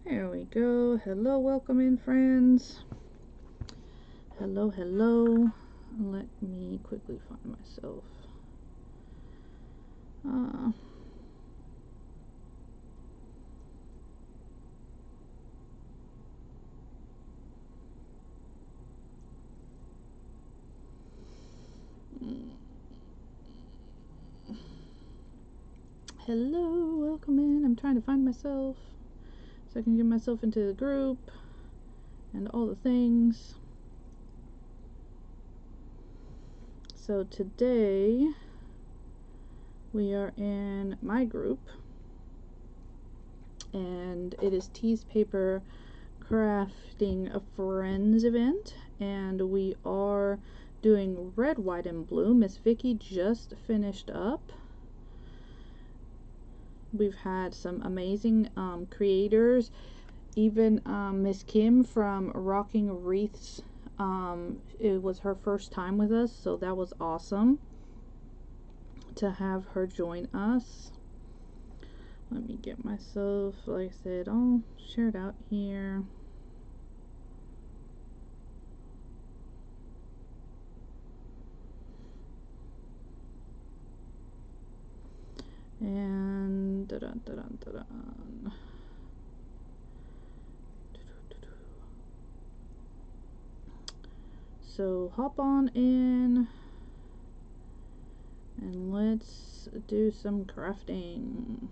There we go. Hello, welcome in, friends. Hello, hello. Let me quickly find myself. Hello, welcome in. I'm trying to find myself so I can get myself into the group and all the things. So today we are in my group and it is Tease Paper Crafting a Friends event, and we are doing red, white, and blue. Miss Vicky just finished up. We've had some amazing creators, even Miss Kim from Rocking Wreaths. It was her first time with us, so that was awesome to have her join us. Let me get myself, like I said, all shared out here. And so hop on in and let's do some crafting.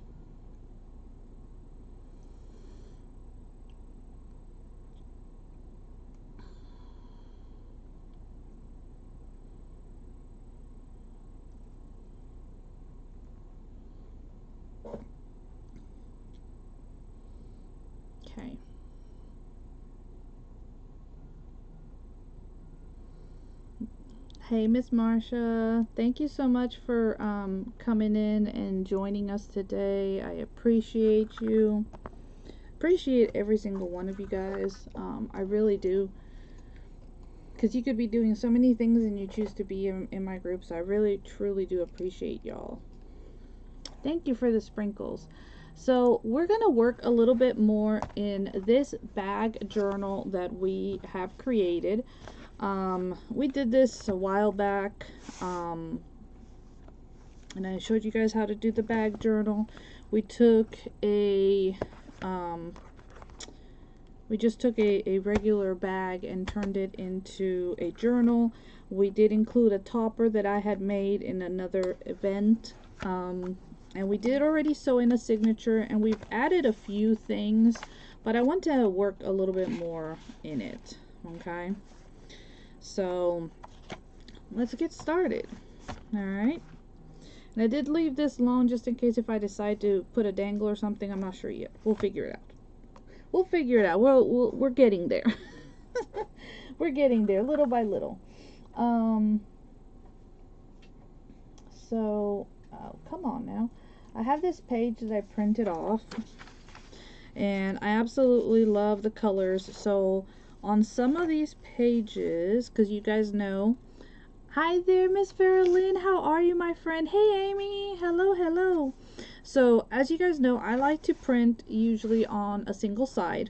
Okay. Hey, Miss Marsha, thank you so much for coming in and joining us today. I appreciate you. Appreciate every single one of you guys. I really do. Because you could be doing so many things and you choose to be in my group, so I really, truly do appreciate y'all. Thank you for the sprinkles. So we're going to work a little bit more in this bag journal that we have created. We did this a while back, and I showed you guys how to do the bag journal. We took a, we just took a regular bag and turned it into a journal. We did include a topper that I had made in another event, and we did already sew in a signature, and we've added a few things, but I want to work a little bit more in it, okay? So let's get started. All right, and I did leave this long just in case if I decide to put a dangle or something. I'm not sure yet. We'll figure it out. We'll figure it out. We're getting there. We're getting there little by little. So come on now. I have this page that I printed off, and I absolutely love the colors. So on some of these pages, because you guys know, hi there, Miss Farrellyn, how are you, my friend? Hey, Amy, hello, hello. So as you guys know, I like to print usually on a single side.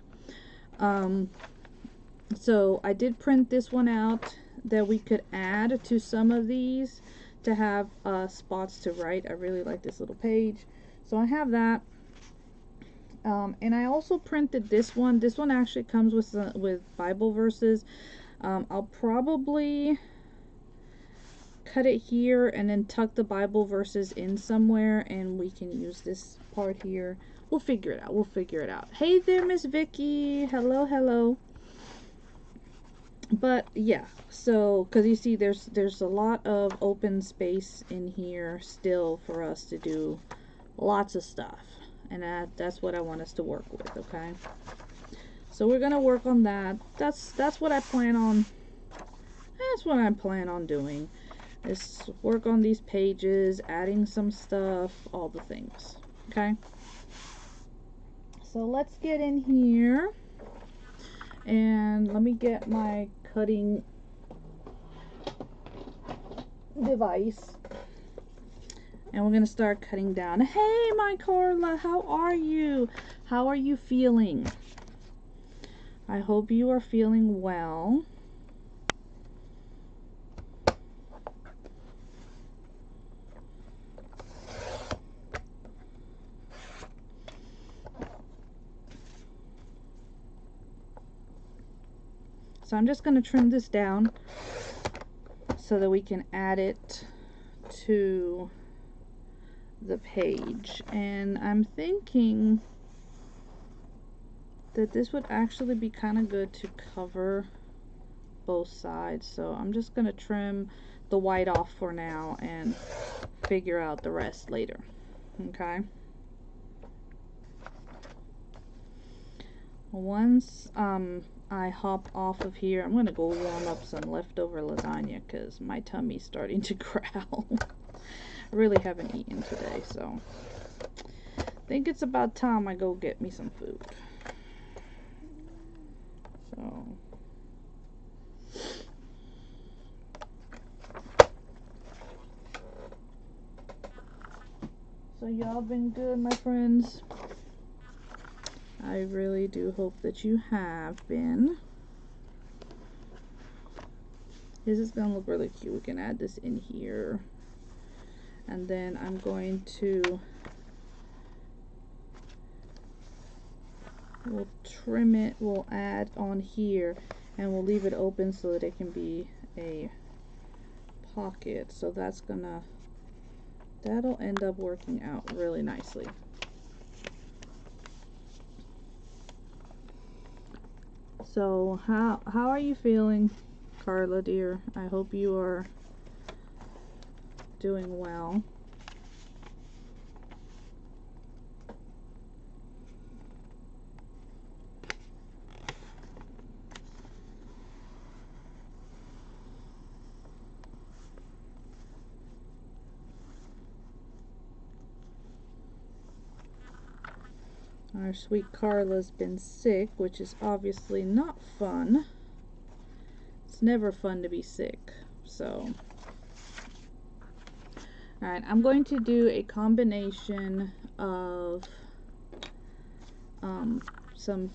So I did print this one out that we could add to some of these to have spots to write. I really like this little page, so I have that. And I also printed this one. This one actually comes with Bible verses. I'll probably cut it here and then tuck the Bible verses in somewhere, and we can use this part here. We'll figure it out. We'll figure it out. Hey there, Miss Vicky. Hello, hello. But yeah, so because you see there's a lot of open space in here still for us to do lots of stuff, and that's what I want us to work with. Okay, so we're gonna work on that. That's what I plan on. That's what I plan on doing, is work on these pages, adding some stuff, all the things. Okay, so let's get in here, and let me get my cutting device, And we're going to start cutting down. Hey, my Carla, how are you? How are you feeling? I hope you are feeling well. So I'm just going to trim this down so that we can add it to the page. And I'm thinking that this would actually be kind of good to cover both sides. So I'm just going to trim the white off for now and figure out the rest later. Okay. Once I hop off of here, I'm going to go warm up some leftover lasagna because my tummy's starting to growl. I really haven't eaten today, so I think it's about time I go get me some food. So y'all been good, my friends? I really do hope that you have been. This is going to look really cute. We can add this in here. And then I'm going to, we'll trim it, we'll add on here, and we'll leave it open so that it can be a pocket. So that's gonna, that'll end up working out really nicely. So how are you feeling, Carla dear? I hope you are doing well. Our sweet Carla's been sick, which is obviously not fun. It's never fun to be sick, so. Alright, I'm going to do a combination of some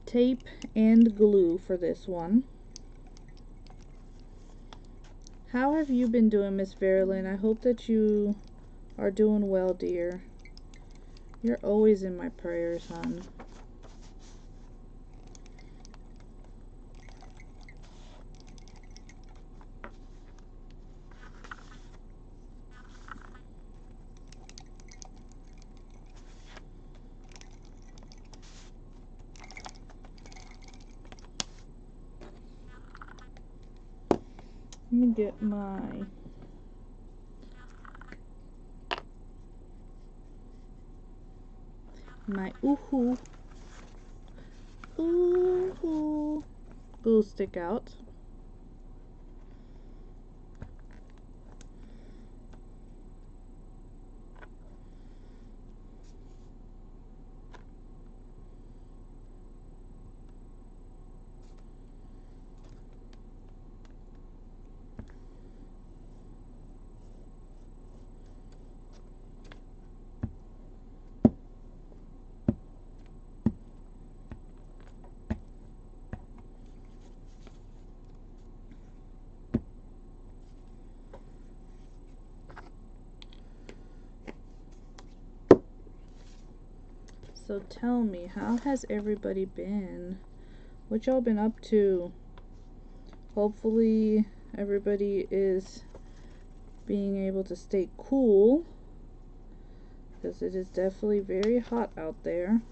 tape and glue for this one. How have you been doing, Miss Verilyn? I hope that you are doing well, dear. You're always in my prayers, hon. Let me get my oohoo glue stick out. So tell me, how has everybody been? What y'all been up to? Hopefully everybody is being able to stay cool, because it is definitely very hot out there.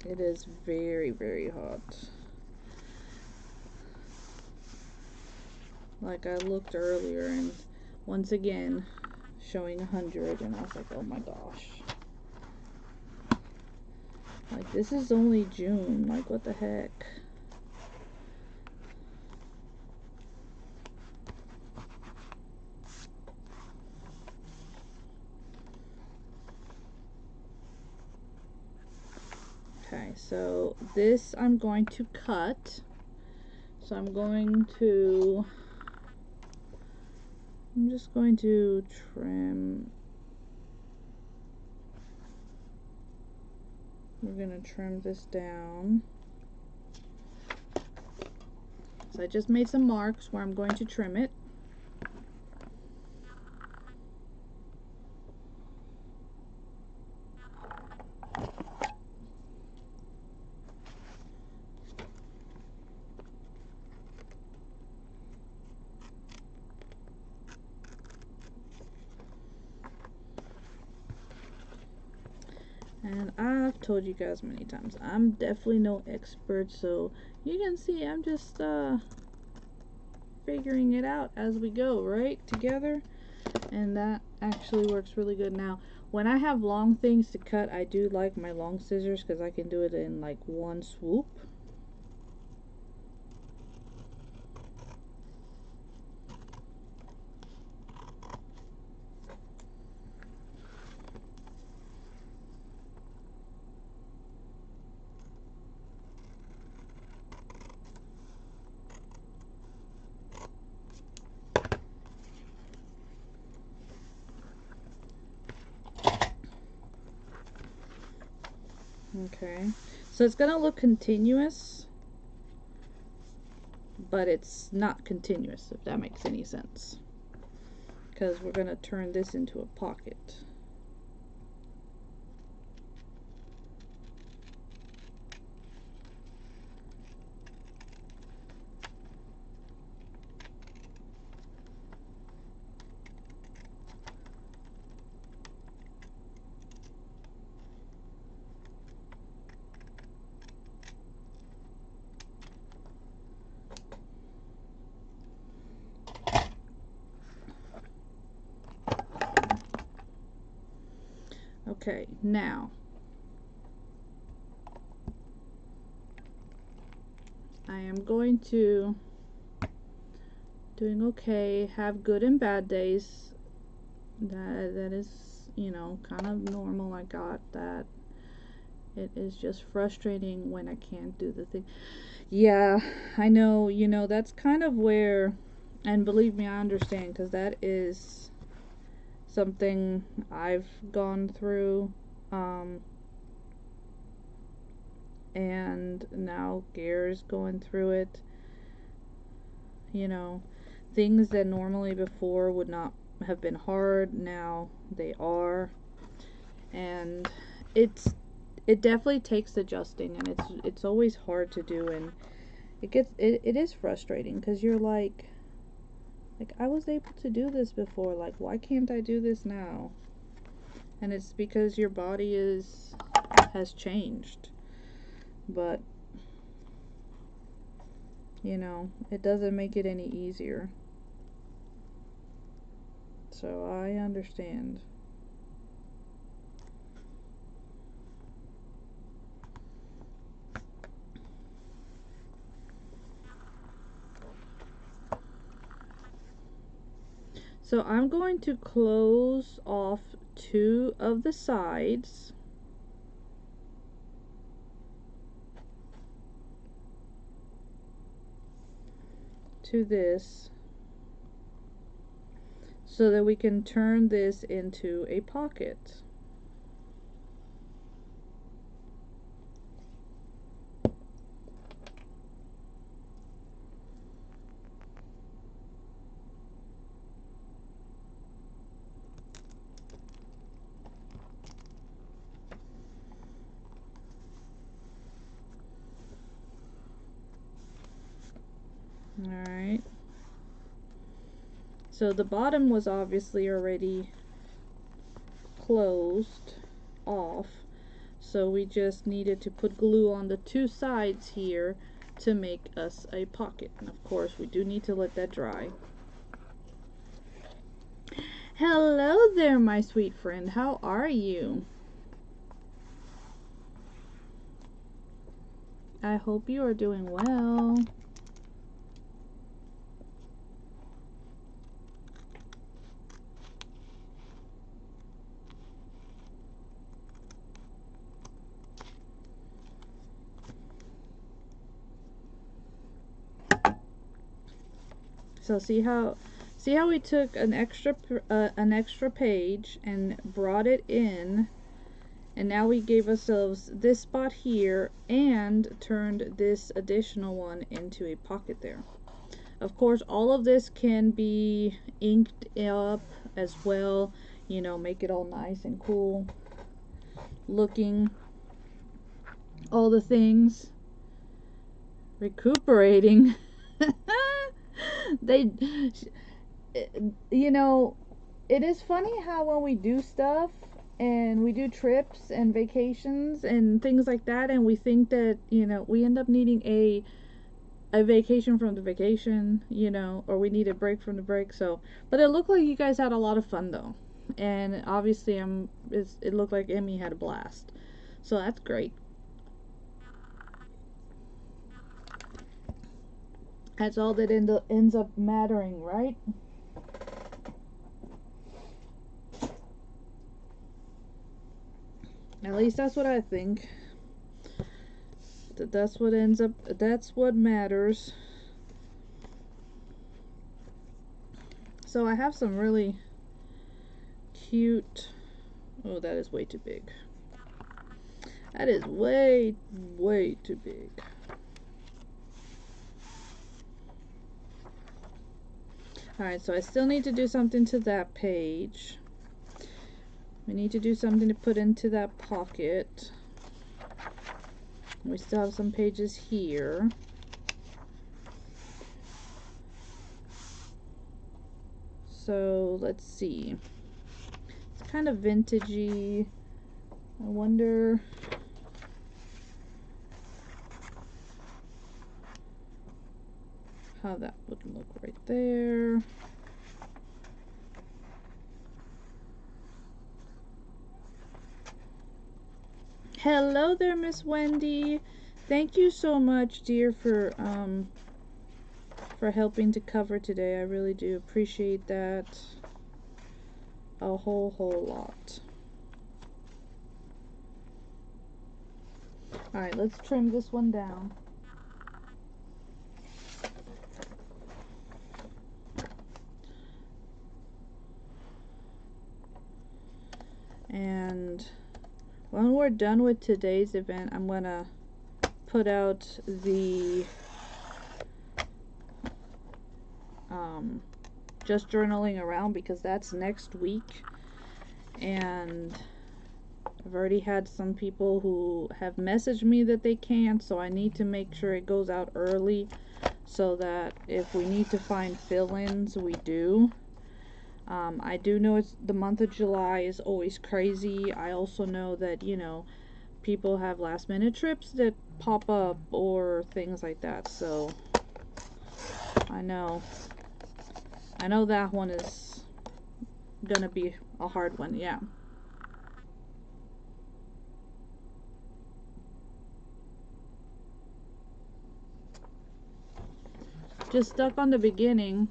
It is very, very hot. Like, I looked earlier and once again showing 100, and I was like, oh my gosh. Like, this is only June. Like, what the heck? Okay, so this I'm going to cut So I'm just going to trim. We're going to trim this down. So I just made some marks where I'm going to trim it. And I've told you guys many times, I'm definitely no expert, so you can see I'm just figuring it out as we go, right? Together. And that actually works really good. Now, when I have long things to cut, I do like my long scissors because I can do it in like one swoop. Okay, so it's gonna look continuous, but it's not continuous, if that makes any sense, because we're gonna turn this into a pocket. Okay, now I am going to, doing okay, have good and bad days. That is, you know, kind of normal. I got that. It is just frustrating when I can't do the thing. Yeah, I know, you know, that's kind of where, and believe me, I understand, because that is something I've gone through. And now Gare's going through it. You know, things that normally before would not have been hard, now they are. And it definitely takes adjusting, and it's always hard to do, and it is frustrating because you're like I was able to do this before, like why can't I do this now? And it's because your body has changed. But you know, it doesn't make it any easier. So I understand. So I'm going to close off 2 of the sides. To this, so that we can turn this into a pocket. Alright. So the bottom was obviously already closed off. So we just needed to put glue on the 2 sides here to make us a pocket. And of course we do need to let that dry. Hello there, my sweet friend. How are you? I hope you are doing well. So see how we took an extra page and brought it in, and now we gave ourselves this spot here and turned this additional one into a pocket there. Of course, all of this can be inked up as well, you know, make it all nice and cool looking. All the things. Recuperating. They, you know, it is funny how when we do stuff and we do trips and vacations and things like that, and we think that, you know, we end up needing a vacation from the vacation, you know, or we need a break from the break. So, but it looked like you guys had a lot of fun though, and obviously it looked like Emmy had a blast, so that's great. That's all that ends up mattering, right? At least that's what I think. That's what matters. So I have some really cute, oh, that is way too big. That is way too big. Alright, so I still need to do something to that page. We need to do something to put into that pocket. We still have some pages here. So let's see. It's kind of vintagey. I wonder. How that would look right there. Hello there, Miss Wendy. Thank you so much, dear, for helping to cover today. I really do appreciate that a whole lot. Alright, let's trim this one down. And when we're done with today's event, I'm gonna put out the just journaling around, because that's next week, and I've already had some people who have messaged me that they can't, so I need to make sure it goes out early so that if we need to find fill-ins, we do. I do know it's the month of July is always crazy. I also know that, you know, people have last minute trips that pop up or things like that, so I know that one is gonna be a hard one, yeah. Just stuck on the beginning.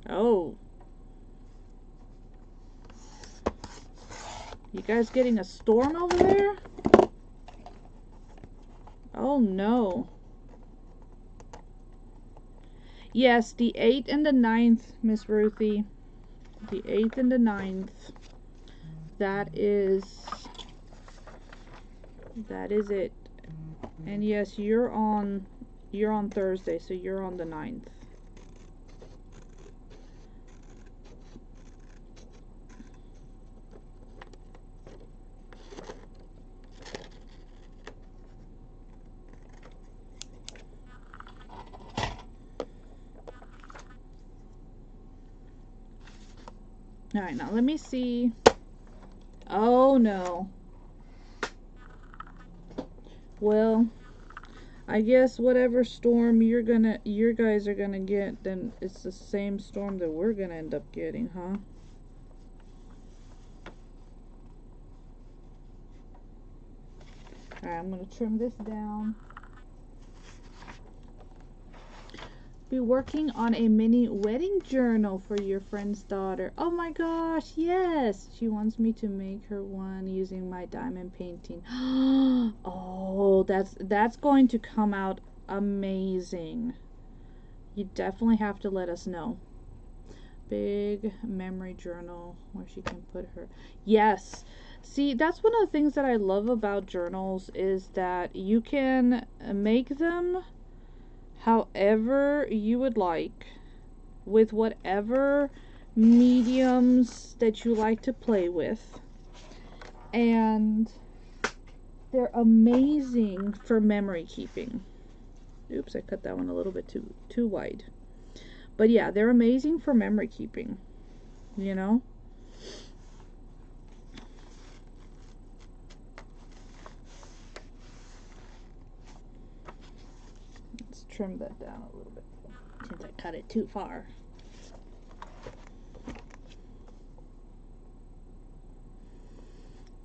Oh. You guys getting a storm over there? Oh no. Yes, the 8th and the 9th, Miss Ruthie. The 8th and the 9th. That is it. And yes, you're on Thursday, so you're on the 9th. Alright, now let me see. Oh no. Well, I guess whatever storm you guys are gonna get, then it's the same storm that we're gonna end up getting, huh? Alright, I'm gonna trim this down. be working on a mini wedding journal for your friend's daughter. Oh my gosh, yes! She wants me to make her one using my diamond painting. Oh, that's going to come out amazing. You definitely have to let us know. Big memory journal where she can put her. Yes. See, that's one of the things that I love about journals is that you can make them however you would like with whatever mediums that you like to play with, and they're amazing for memory keeping. Oops, I cut that one a little bit too wide. But yeah, they're amazing for memory keeping, you know? Let's trim that down a little bit since I cut it too far.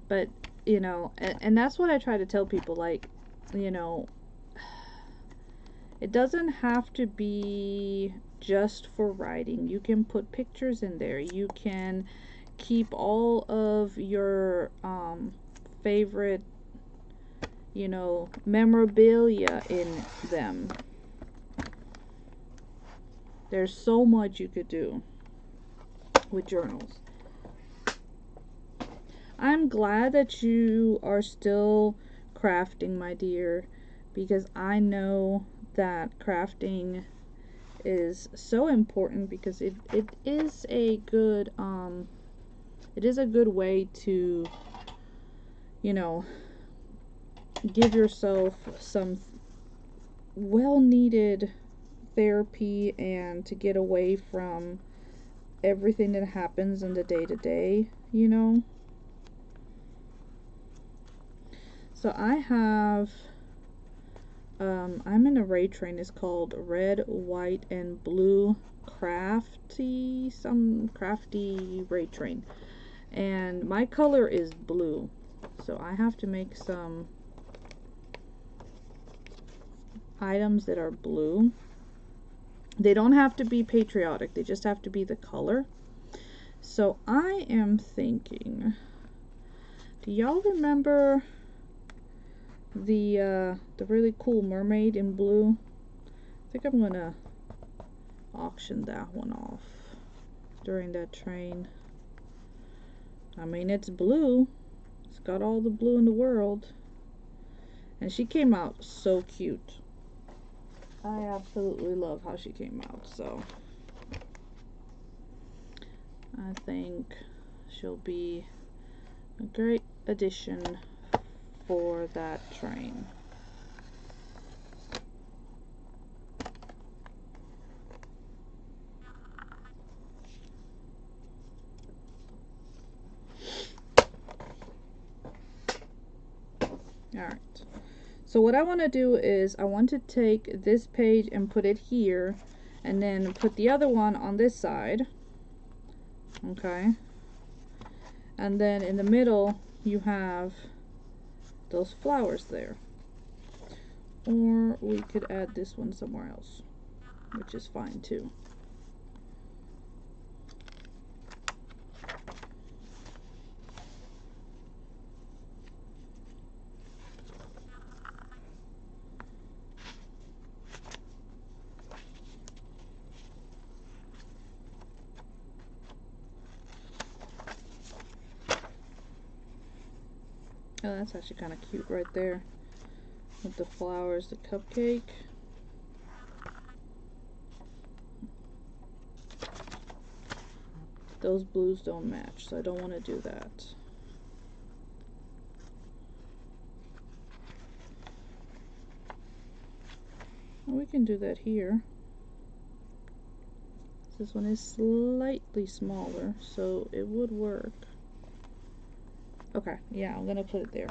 But, you know, and that's what I try to tell people, like, you know, it doesn't have to be just for writing. You can put pictures in there. You can keep all of your favorite, you know, memorabilia in them. There's so much you could do with journals. I'm glad that you are still crafting, my dear, because I know that crafting is so important, because it is a good way to, you know, give yourself some well needed therapy and to get away from everything that happens in the day-to-day, you know. So I have I'm in a raid train. It's called Red, White, and Blue Crafty, some crafty raid train, and my color is blue, so I have to make some items that are blue. They don't have to be patriotic, they just have to be the color. So I am thinking, do y'all remember the really cool mermaid in blue? I think I'm gonna auction that one off during that train. I mean, it's blue, it's got all the blue in the world, and she came out so cute. I absolutely love how she came out, so I think she'll be a great addition for that train. Alright, so what I want to do is I want to take this page and put it here, and then put the other one on this side. Okay, and then in the middle you have those flowers there, or we could add this one somewhere else, which is fine too. Oh, that's actually kind of cute right there with the flowers, the cupcake. Those blues don't match, so I don't want to do that. Well, we can do that here. This one is slightly smaller, so it would work. Okay, yeah, I'm gonna put it there.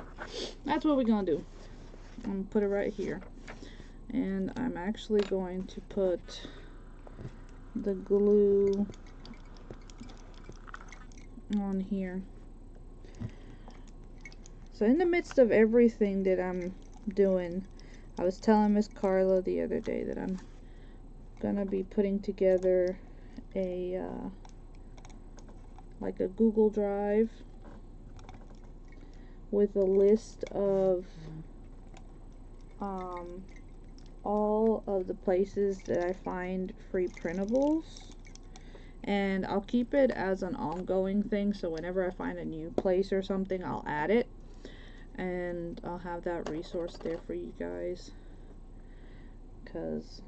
That's what we're gonna do. I'm gonna put it right here. And I'm actually going to put the glue on here. So in the midst of everything that I'm doing, I was telling Miss Carla the other day that I'm gonna be putting together a like a Google Drive with a list of all of the places that I find free printables, and I'll keep it as an ongoing thing, so whenever I find a new place or something, I'll add it, and I'll have that resource there for you guys, because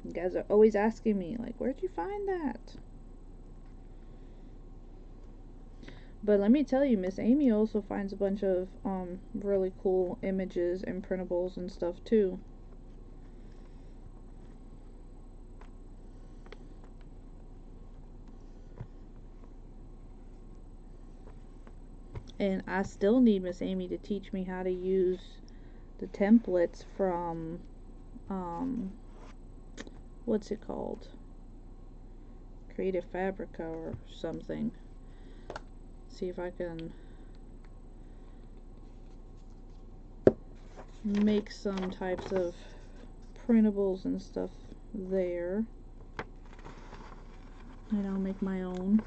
you guys are always asking me, like, where'd you find that? But let me tell you, Miss Amy also finds a bunch of really cool images and printables and stuff too. And I still need Miss Amy to teach me how to use the templates from what's it called? Creative Fabrica or something. See if I can make some types of printables and stuff there. You know, make my own.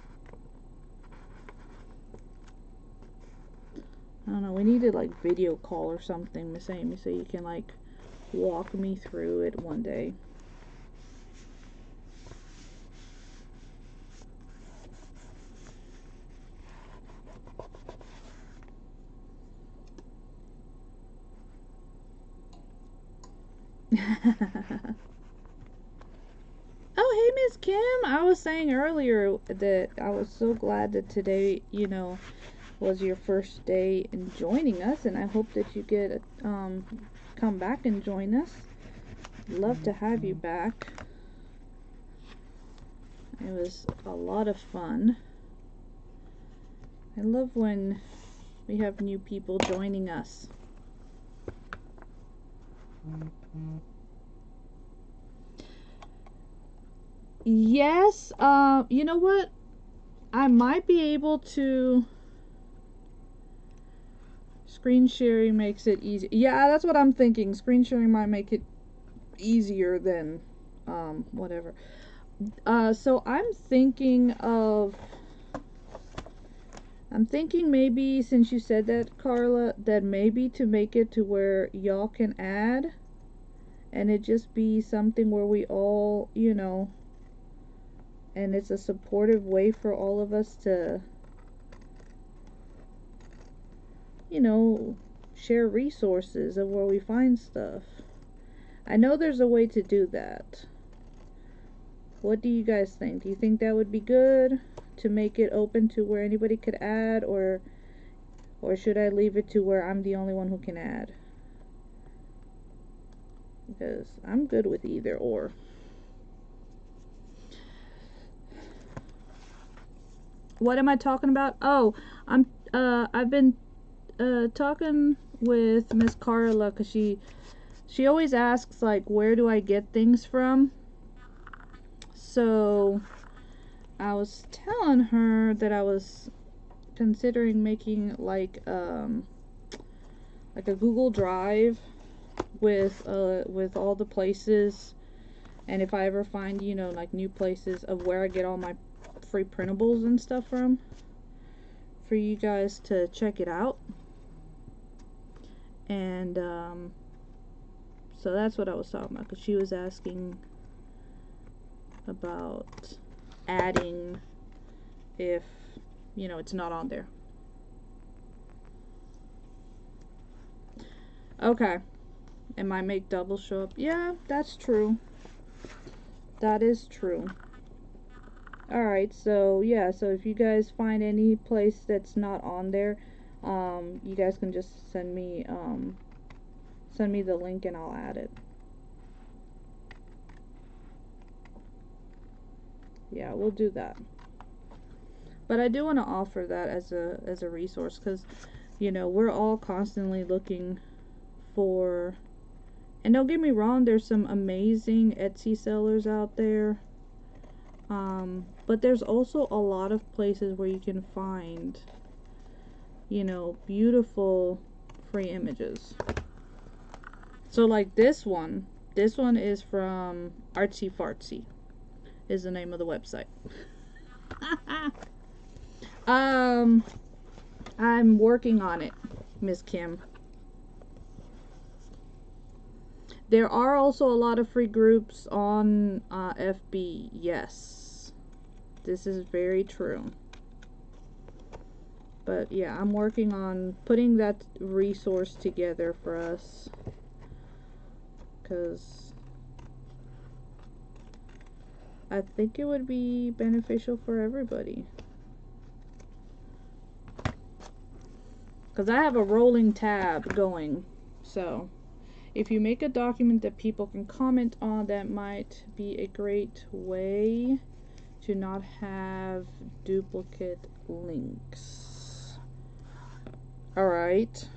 I don't know, we need to like video call or something, Miss Amy, so you can like walk me through it one day. Oh, hey, Miss Kim. I was saying earlier that I was so glad that today, you know, was your first day in joining us, and I hope that you get come back and join us. Love to have you back. It was a lot of fun. I love when we have new people joining us. Yes, you know what? I might be able to. Screen sharing makes it easy. Yeah, that's what I'm thinking. Screen sharing might make it easier than whatever. So I'm thinking maybe, since you said that, Carla, that maybe to make it to where y'all can add, and it just be something where we all, you know, and it's a supportive way for all of us to, you know, share resources of where we find stuff. I know there's a way to do that. What do you guys think? Do you think that would be good to make it open to where anybody could add, or should I leave it to where I'm the only one who can add? Because I'm good with either or. What am I talking about? Oh, I've been talking with Miss Carla, because she always asks, like, where do I get things from? So I was telling her that I was considering making like a Google Drive with all the places, and if I ever find, you know, like new places of where I get all my free printables and stuff from, for you guys to check it out. And so that's what I was talking about, because she was asking about adding if, you know, it's not on there. Okay. It might make double show up. Yeah, that's true. That is true. Alright, so yeah, so if you guys find any place that's not on there, you guys can just send me the link and I'll add it. Yeah, we'll do that. But I do want to offer that as a resource, because, you know, we're all constantly looking for, and don't get me wrong, there's some amazing Etsy sellers out there, but there's also a lot of places where you can find, you know, beautiful free images. So like this one, This one is from Artsy Fartsy, is the name of the website. I'm working on it, Miss Kim. There are also a lot of free groups on FB. Yes, this is very true. But yeah, I'm working on putting that resource together for us, because I think it would be beneficial for everybody. Because I have a rolling tab going, so if you make a document that people can comment on, that might be a great way to not have duplicate links. Alright.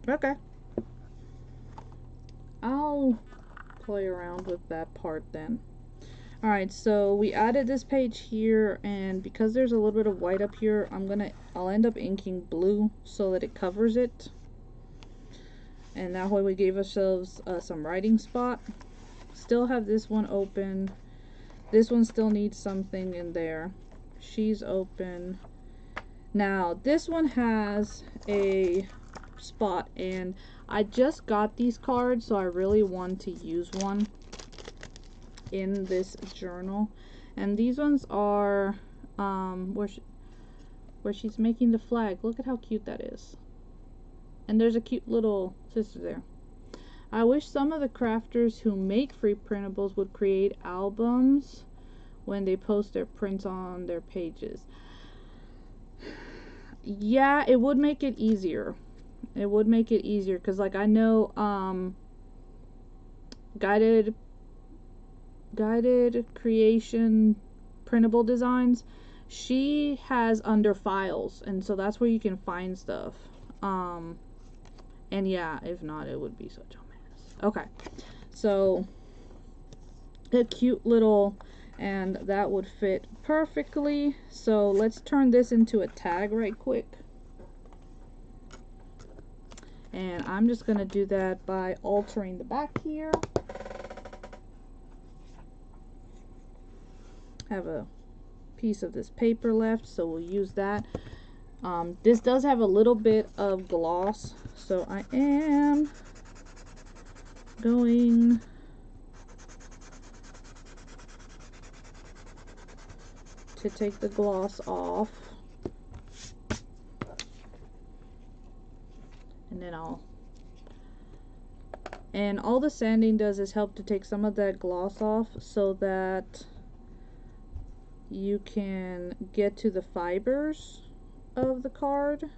Okay. I'll play around with that part then. Alright, so we added this page here, and because there's a little bit of white up here, I'll end up inking blue so that it covers it. And that way we gave ourselves some writing spot. Still have this one open. This one still needs something in there. She's open. Now, this one has a spot, and I just got these cards, so I really want to use one in this journal. And these ones are where she's making the flag. Look at how cute that is. And there's a cute little sister there. I wish some of the crafters who make free printables would create albums when they post their prints on their pages. Yeah, it would make it easier. It would make it easier, because like I know guided creation printable designs, she has under files, and so that's where you can find stuff. And yeah, if not, it would be such a mess. Okay, so a cute little, and that would fit perfectly. So let's turn this into a tag right quick. And I'm just going to do that by altering the back here. Have a piece of this paper left, so we'll use that. This does have a little bit of gloss, so I am going to take the gloss off, and then and all the sanding does is help to take some of that gloss off so that you can get to the fibers of the card.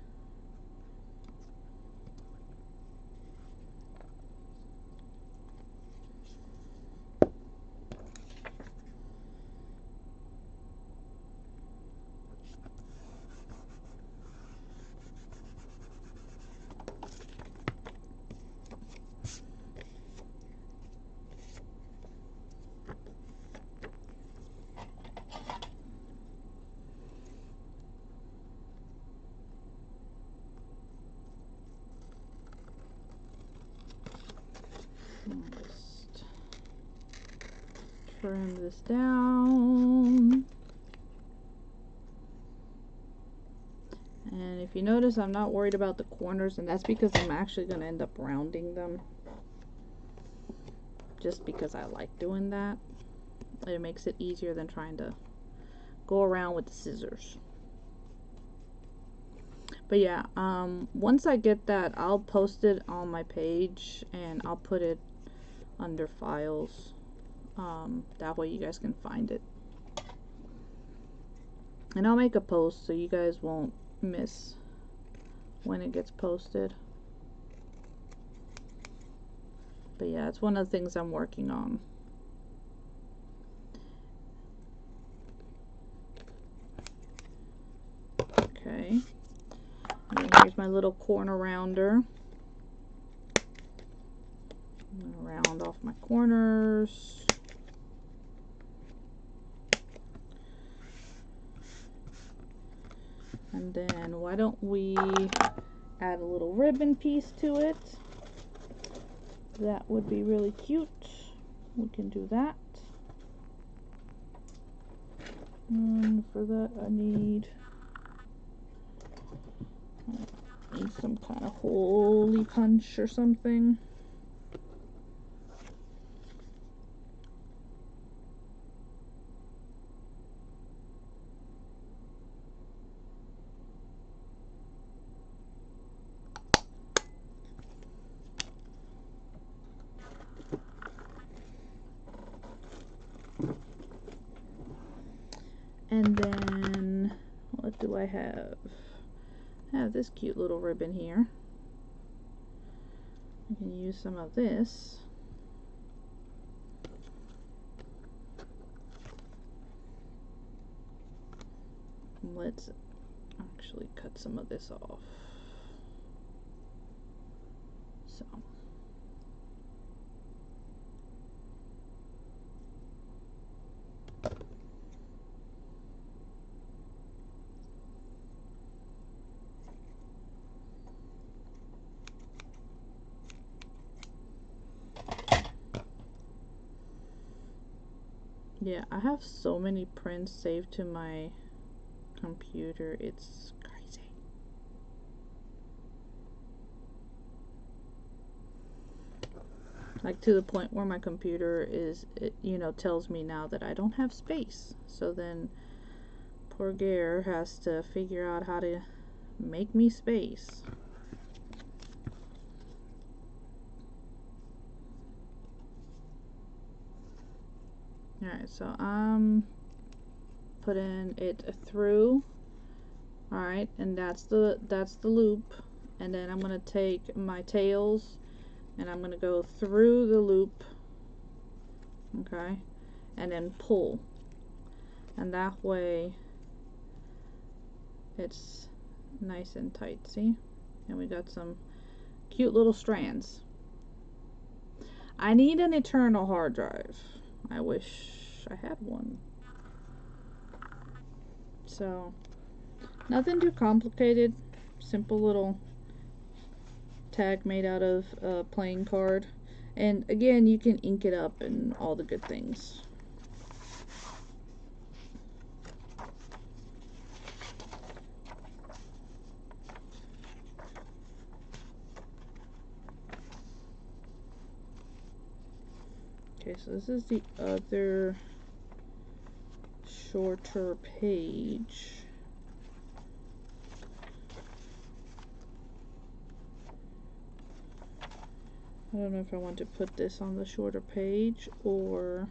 Just trim this down. And if you notice, I'm not worried about the corners, and that's because I'm actually going to end up rounding them. Just because I like doing that. It makes it easier than trying to go around with the scissors. But yeah, once I get that, I'll post it on my page, and I'll put it under files. That way you guys can find it. And I'll make a post so you guys won't miss when it gets posted. But yeah, it's one of the things I'm working on. Okay. And then here's my little corner rounder. I'm gonna round off my corners. And then why don't we add a little ribbon piece to it? That would be really cute. We can do that. And for that I need some kind of holy punch or something. And then what do I have? I have this cute little ribbon here. I can use some of this. Let's actually cut some of this off. So. Yeah, I have so many prints saved to my computer, it's crazy. Like to the point where my computer is, you know, tells me now that I don't have space. So then poor Gare has to figure out how to make me space. Alright, so I'm putting it through. Alright, and that's the loop. And then I'm gonna take my tails and I'm gonna go through the loop, okay, and then pull, and that way it's nice and tight. See, and we got some cute little strands. I need an eternal hard drive. I wish I had one. So nothing too complicated, simple little tag made out of a playing card, and again you can ink it up and all the good things. Okay, so this is the other shorter page. I don't know if I want to put this on the shorter page or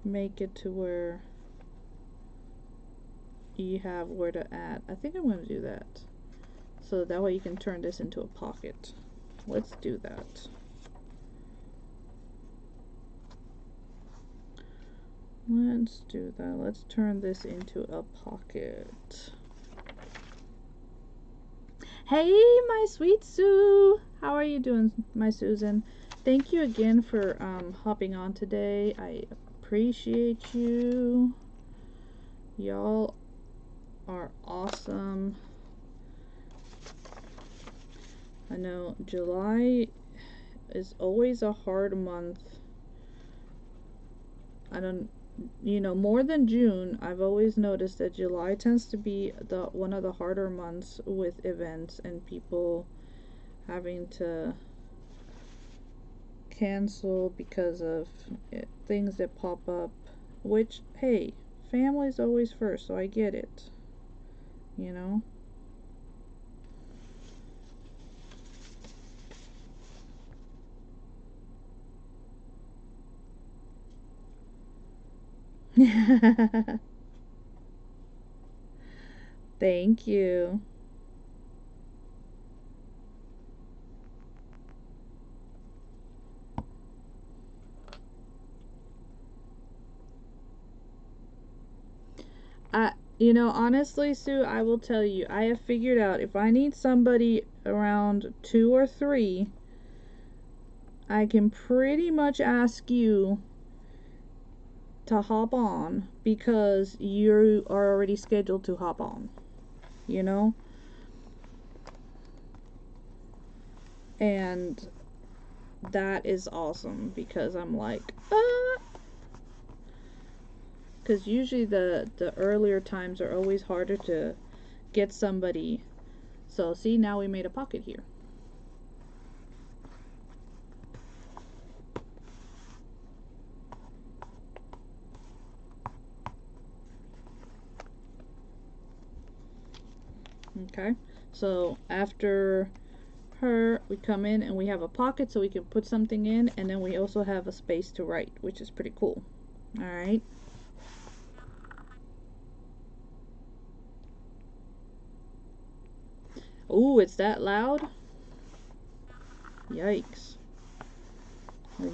make it to where you have where to add. I think I'm going to do that. So that way you can turn this into a pocket. Let's do that. Let's do that. Let's turn this into a pocket. Hey, my sweet Sue! How are you doing, my Susan? Thank you again for hopping on today. I appreciate you. Y'all are awesome. I know July is always a hard month. I don't, you know, more than June. I've always noticed that July tends to be one of the harder months with events and people having to cancel because of things that pop up, which, hey, family's always first, so I get it, you know. Thank you. You know, honestly, Sue, I will tell you, I have figured out if I need somebody around 2 or 3, I can pretty much ask you to hop on because you are already scheduled to hop on, you know? And that is awesome because I'm like, because usually the earlier times are always harder to get somebody. So see, now we made a pocket here. Okay, so after her, we come in and we have a pocket so we can put something in, and then we also have a space to write, which is pretty cool. Alright. Ooh, it's that loud? Yikes.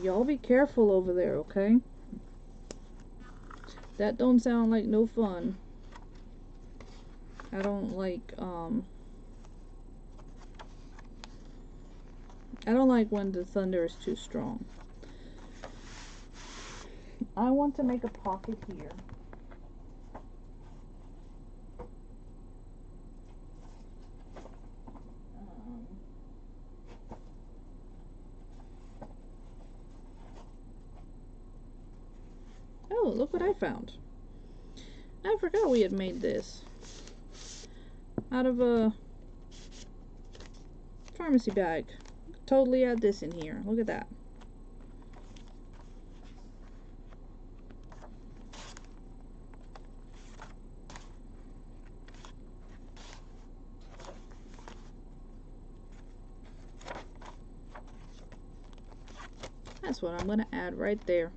Y'all be careful over there, okay? That don't sound like no fun. I don't like when the thunder is too strong. I want to make a pocket here. Oh, look what I found. I forgot we had made this out of a pharmacy bag. Totally add this in here. Look at that. That's what I'm going to add right there.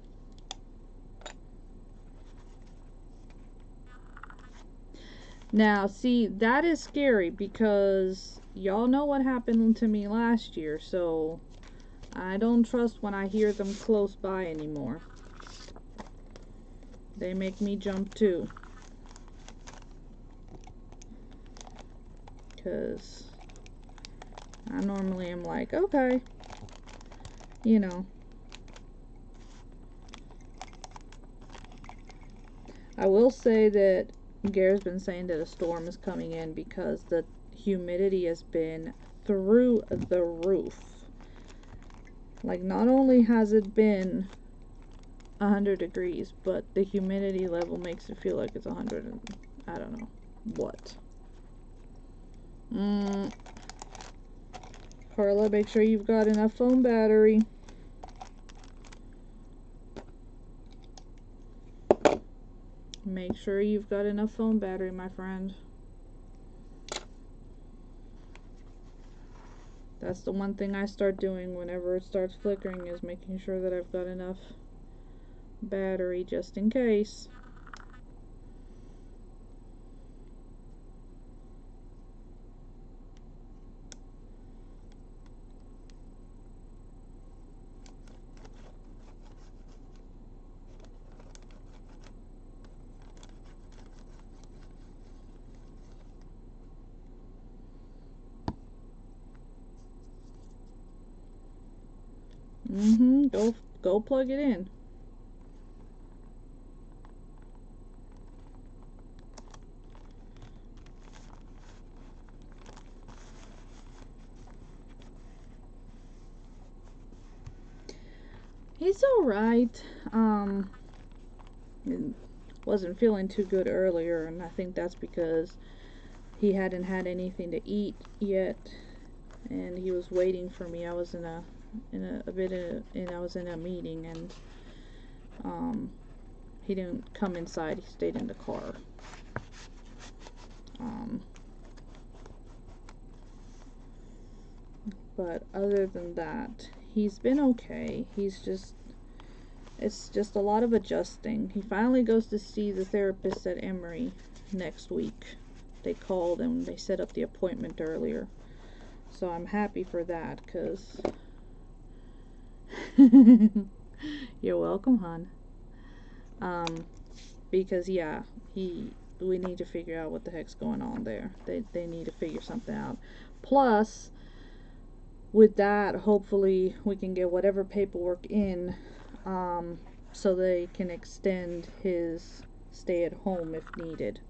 Now, see, that is scary because y'all know what happened to me last year, so I don't trust when I hear them close by anymore. They make me jump too. Because I normally am like, okay, you know. I will say that Gare's been saying that a storm is coming in because the humidity has been through the roof. Like, not only has it been 100 degrees, but the humidity level makes it feel like it's 100 and I don't know what. Carla, make sure you've got enough phone battery. Make sure you've got enough phone battery, my friend. That's the one thing I start doing whenever it starts flickering, is making sure that I've got enough battery just in case. Go plug it in. He's alright. Wasn't feeling too good earlier, and I think that's because he hadn't had anything to eat yet, and he was waiting for me. I was I was in a meeting, and he didn't come inside. He stayed in the car. But other than that, he's been okay. It's just a lot of adjusting. He finally goes to see the therapist at Emory next week. They called and they set up the appointment earlier. So I'm happy for that, because you're welcome, hon. Because yeah, we need to figure out what the heck's going on there. They need to figure something out. Plus, with that, hopefully we can get whatever paperwork in so they can extend his stay at home if needed.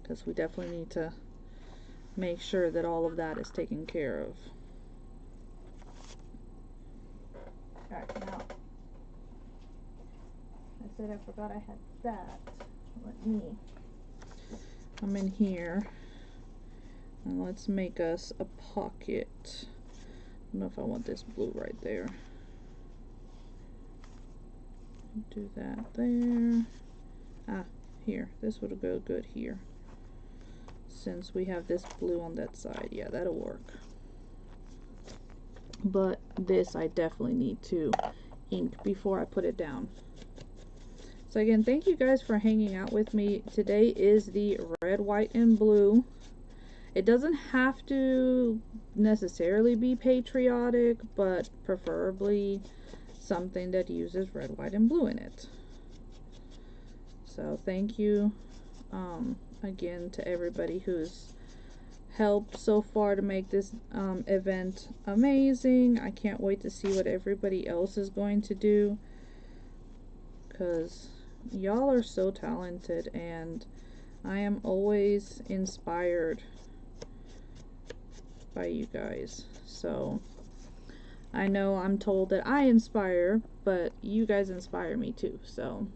Because we definitely need to make sure that all of that is taken care of. Alright, now, I said I forgot I had that. Let me come in here and let's make us a pocket. I don't know if I want this blue right there. Do that there. Ah, here. This would go good here. Since we have this blue on that side. Yeah, that'll work. But this I definitely need to ink before I put it down. So again, thank you guys for hanging out with me. Today is the red, white, and blue. It doesn't have to necessarily be patriotic, but preferably something that uses red, white, and blue in it. So thank you again to everybody who's helped so far to make this event amazing. I can't wait to see what everybody else is going to do, because y'all are so talented and I am always inspired by you guys. So I know I'm told that I inspire, but you guys inspire me too, so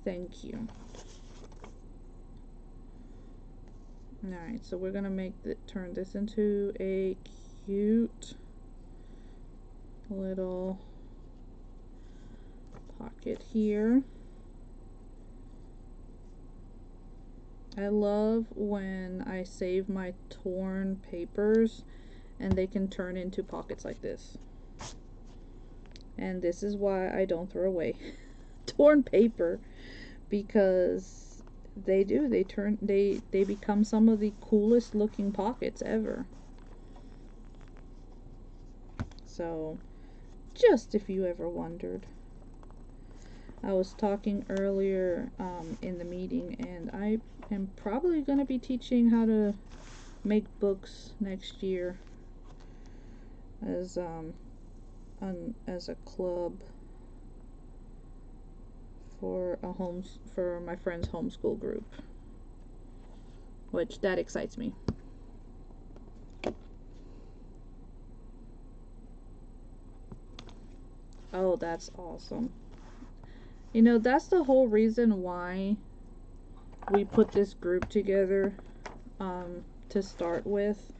thank you. Alright, so we're gonna turn this into a cute little pocket here. I love when I save my torn papers and they can turn into pockets like this. And this is why I don't throw away torn paper, because they become some of the coolest looking pockets ever. So just if you ever wondered, I was talking earlier in the meeting, and I am probably going to be teaching how to make books next year as a club for my friend's homeschool group, which that excites me. Oh, that's awesome. You know, that's the whole reason why we put this group together to start with,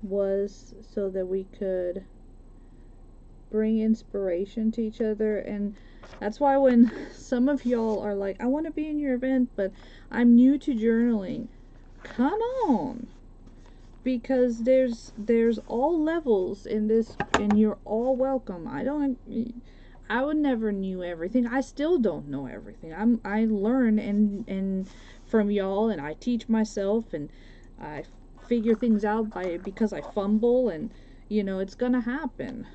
was so that we could bring inspiration to each other. And that's why when some of y'all are like, I want to be in your event, but I'm new to journaling, come on, because there's all levels in this, and you're all welcome. I would never knew everything. I still don't know everything. I learn and from y'all, and I teach myself, and I figure things out because I fumble, and you know, it's gonna happen.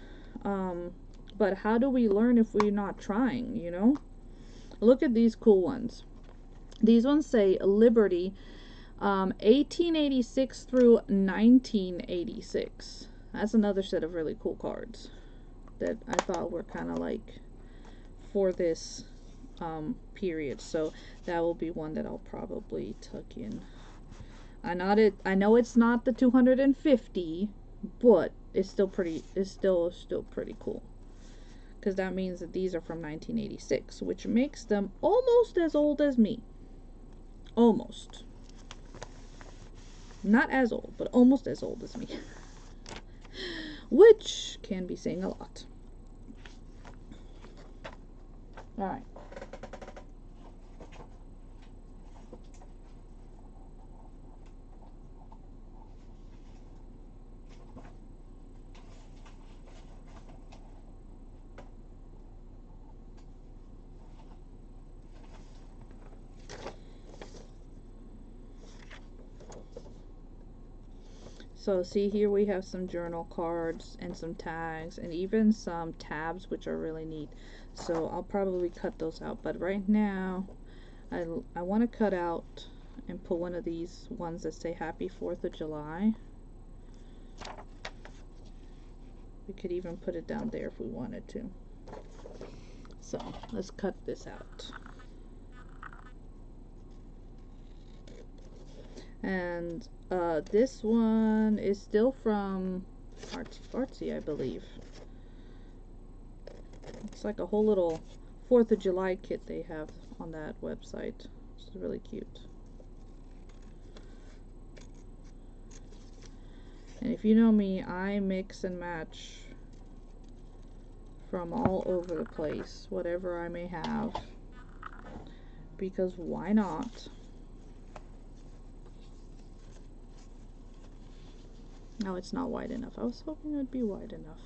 But how do we learn if we're not trying, you know? Look at these cool ones. These ones say Liberty, 1886 through 1986. That's another set of really cool cards that I thought were kind of like for this period. So that will be one that I'll probably tuck in. I know it's not the 250, but it's still pretty cool, because that means that these are from 1986, which makes them almost as old as me. Almost. Not as old, but almost as old as me. Which can be saying a lot. Alright. So see, here we have some journal cards and some tags and even some tabs, which are really neat. So I'll probably cut those out, but right now I want to cut out and put one of these ones that say Happy 4th of July. We could even put it down there if we wanted to. So let's cut this out. And this one is still from Artsy Fartsy, I believe. It's like a whole little 4th of July kit they have on that website. It's really cute. And if you know me, I mix and match from all over the place, whatever I may have, because why not? No, it's not wide enough. I was hoping it would be wide enough.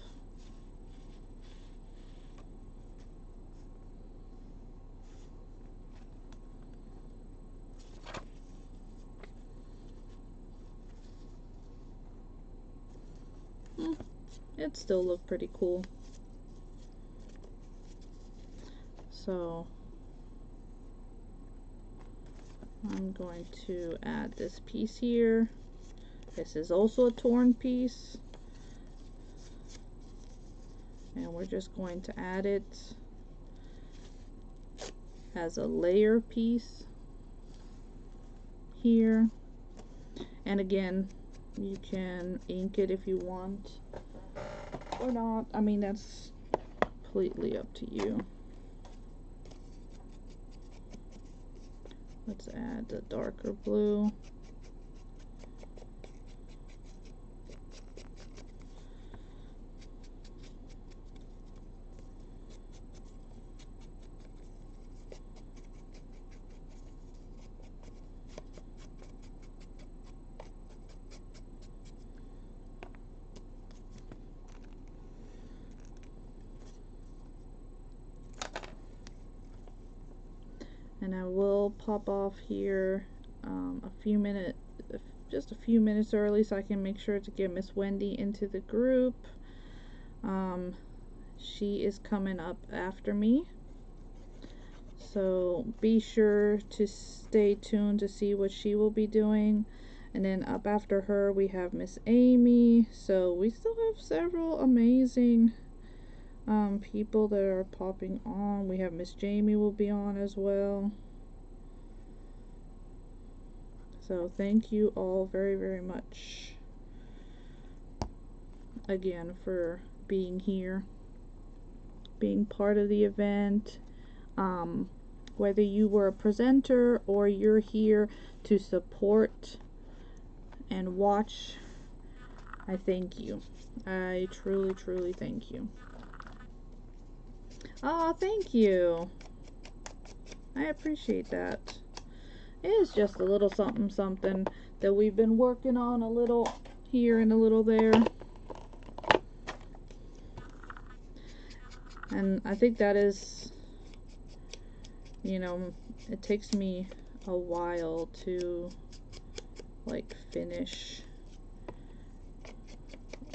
It still looked pretty cool. So I'm going to add this piece here. This is also a torn piece. And we're just going to add it as a layer piece here. And again, you can ink it if you want or not. I mean, that's completely up to you. Let's add the darker blue. And I will pop off here just a few minutes early so I can make sure to get Miss Wendy into the group. She is coming up after me, so be sure to stay tuned to see what she will be doing. And then up after her we have Miss Amy, so we still have several amazing people that are popping on. We have Miss Jamie will be on as well. So thank you all very, very much again for being here, being part of the event. Whether you were a presenter or you're here to support and watch, I thank you. I truly, truly thank you. Oh, thank you. I appreciate that. It is just a little something something that we've been working on, a little here and a little there. And I think that is, you know, it takes me a while to like finish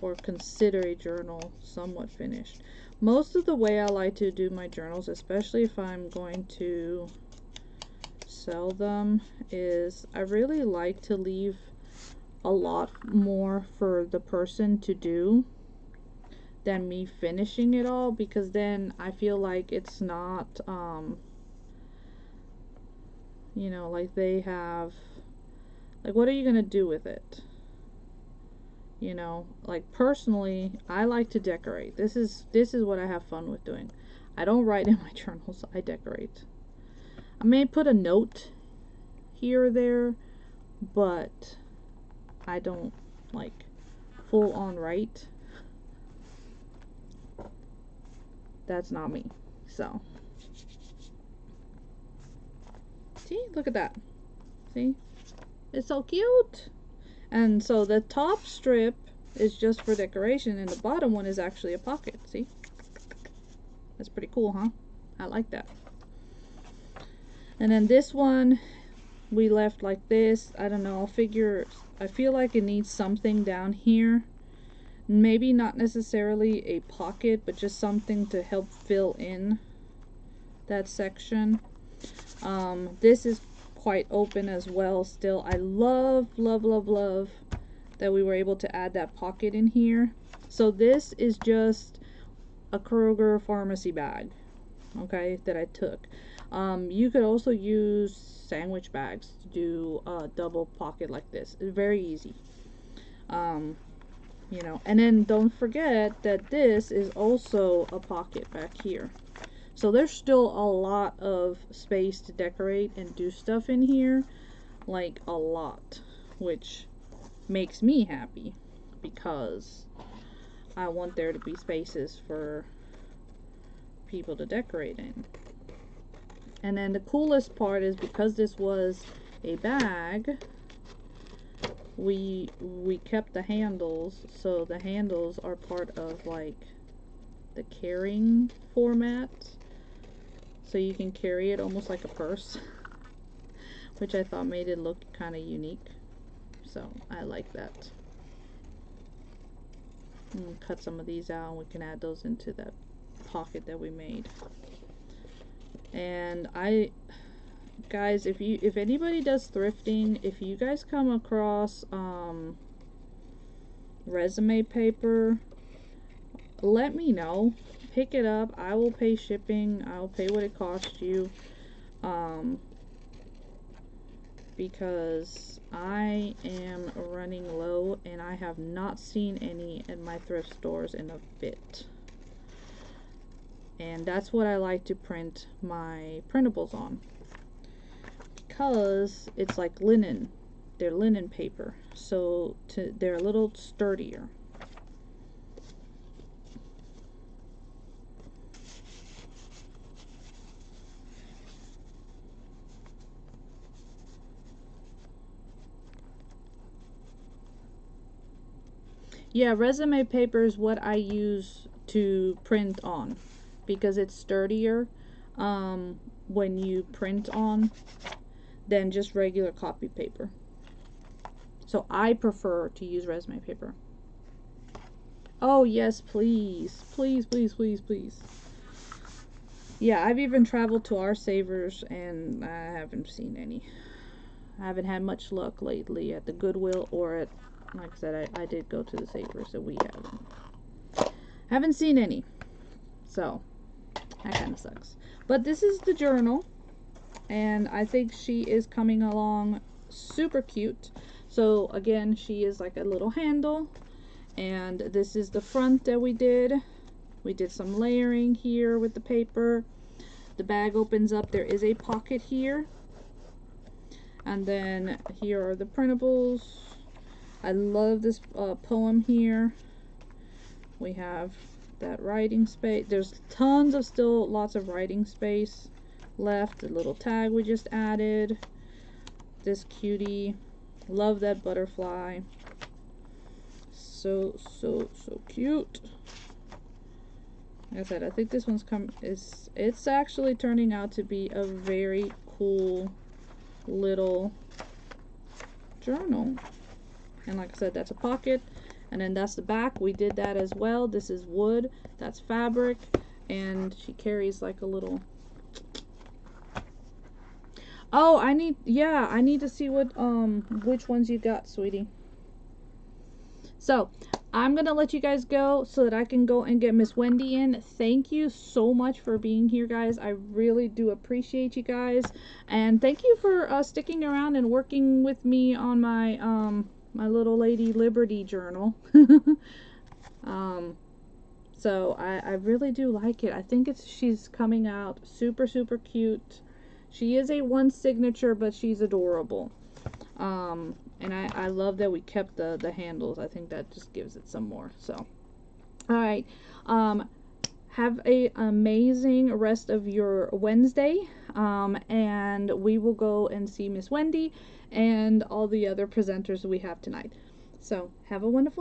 or consider a journal somewhat finished. Most of the way I like to do my journals, especially if I'm going to sell them, is I really like to leave a lot more for the person to do than me finishing it all, because then I feel like it's not you know, like they have, like, what are you gonna do with it? You know, like personally I like to decorate. This is what I have fun with doing. I don't write in my journals, I decorate. I may put a note here or there, but I don't like full on write. That's not me. So see, look at that. See, it's so cute. And so the top strip is just for decoration and the bottom one is actually a pocket. See, that's pretty cool, huh? I like that. And then this one we left like this. I don't know, I feel like it needs something down here. Maybe not necessarily a pocket, but just something to help fill in that section. This is quite open as well still. I love, love, love, love that we were able to add that pocket in here. So this is just a Kroger pharmacy bag, okay, that I took. You could also use sandwich bags to do a double pocket like this. It's very easy. You know, and then don't forget that this is also a pocket back here. So there's still a lot of space to decorate and do stuff in here, like a lot, which makes me happy because I want there to be spaces for people to decorate in. And then the coolest part is, because this was a bag, we kept the handles, so the handles are part of like the carrying format, so you can carry it almost like a purse, which I thought made it look kind of unique. So I like that. We'll cut some of these out and we can add those into that pocket that we made. And guys, if anybody does thrifting, if you guys come across resume paper, let me know. Pick it up. I will pay shipping. I'll pay what it costs you. Because I am running low and I have not seen any in my thrift stores in a bit. And that's what I like to print my printables on, because it's like linen. They're linen paper, so they're a little sturdier. Yeah, resume paper is what I use to print on, because it's sturdier when you print on than just regular copy paper. So I prefer to use resume paper. Oh yes, please. Please, please, please, please. Yeah, I've even traveled to our Savers and I haven't seen any. I haven't had much luck lately at the Goodwill or at, like I said, I did go to the Savers, so we haven't seen any. So that kind of sucks. But this is the journal, and I think she is coming along super cute. So again, she is like a little handle, and this is the front that we did. We did some layering here with the paper. The bag opens up. There is a pocket here, and then here are the printables. I love this poem here. We have that writing space. There's tons of still lots of writing space left. The little tag we just added. This cutie. Love that butterfly. So cute. Like I said, I think this one's it's actually turning out to be a very cool little journal. And like I said, that's a pocket. And then that's the back. We did that as well. This is wood. That's fabric. And she carries like a little... Oh, I need to see what which ones you got, sweetie. So, I'm going to let you guys go so that I can go and get Miss Wendy in. Thank you so much for being here, guys. I really do appreciate you guys. And thank you for sticking around and working with me on my my little Lady Liberty journal. So I really do like it. I think she's coming out super cute. She is a one signature, but she's adorable. And I love that we kept the handles. I think that just gives it some more. So, alright. Have an amazing rest of your Wednesday. And we will go and see Miss Wendy and all the other presenters we have tonight. So, have a wonderful